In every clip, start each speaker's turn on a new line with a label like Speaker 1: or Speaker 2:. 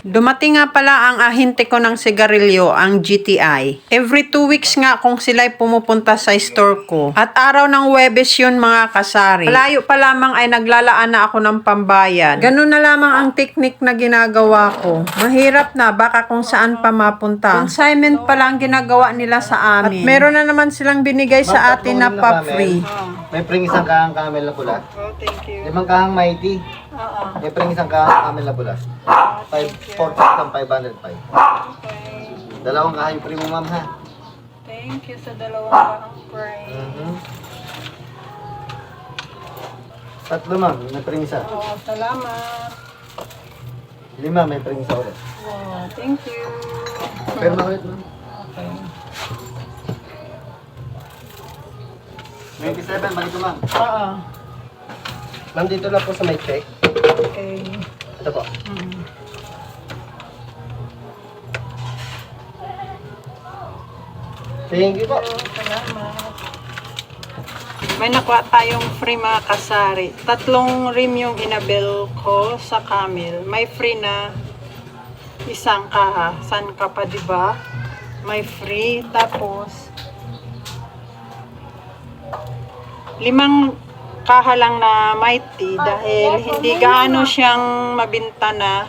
Speaker 1: Dumating nga pala ang ahente ko ng sigarilyo, ang GTI. Every 2 weeks nga kung sila'y pumupunta sa store ko. At araw ng Huwebes yun mga kasari. Malayo pa lamang ay naglalaan na ako ng pambayad. Ganun na lamang ang technique na ginagawa ko. Mahirap na, baka kung saan pa mapunta. Consignment pa lang ginagawa nila sa amin. At meron na naman silang binigay sa atin na pa-free.
Speaker 2: May pring isang kahang camel na pula.
Speaker 3: Oh, thank you.
Speaker 2: 5 kahang mighty.
Speaker 3: Oo.
Speaker 2: May pring isang kahang camel na pula. 4,505.
Speaker 3: Okay.
Speaker 2: 2 kahang pring mo ma'am ha.
Speaker 3: Thank you sa dalawang bakang pray.
Speaker 2: 3 ma'am, may pring isa.
Speaker 3: Oo, salamat.
Speaker 2: 5 may pring isa ulit.
Speaker 3: Wow, thank you.
Speaker 2: Pero na ulit ma'am.
Speaker 3: Okay.
Speaker 2: 27, balik ko ma'am.
Speaker 3: Oo.
Speaker 2: Ma'am, dito lang po sa may check.
Speaker 3: Okay.
Speaker 2: Ito po. Thank you po.
Speaker 3: Salamat. May nakuha tayong free mga kasari. 3 rim yung inabil ko sa Camel. May free na isang kaha. San ka pa, diba? May free. Tapos 5 kaha lang na mighty dahil hindi gaano siyang mabinta na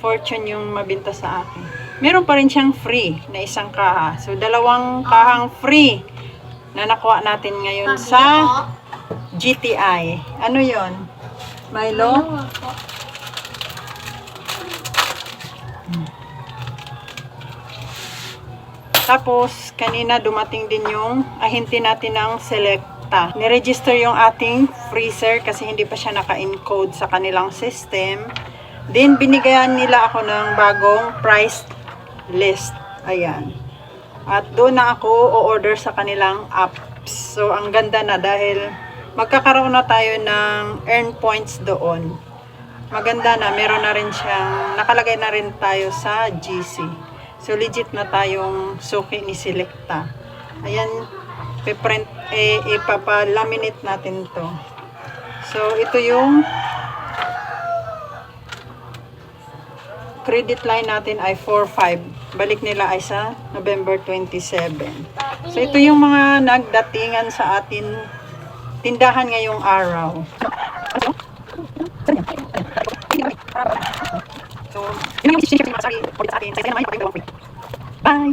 Speaker 3: fortune yung mabinta sa akin. Meron pa rin siyang free na isang kaha. So, 2 kahang free na nakuha natin ngayon sa GTI. Ano yon? Milo? Tapos, kanina dumating din yung ahente natin ng Selecta. Niregister yung ating freezer kasi hindi pa siya naka-encode sa kanilang system. Then, binigayan nila ako ng bagong price list. Ayan. At doon na ako o-order sa kanilang apps. So, ang ganda na dahil magkakaroon na tayo ng earn points doon. Maganda na. Meron na rin siyang, nakalagay na rin tayo sa GC. So, legit na tayong suki ni Selecta. Ayan, ipapalaminate natin to. So, ito yung credit line natin ay 4-5. Balik nila ay sa November 27. So, ito yung mga nagdatingan sa atin tindahan ngayong araw. So, yun yung decision sa atin. Bye!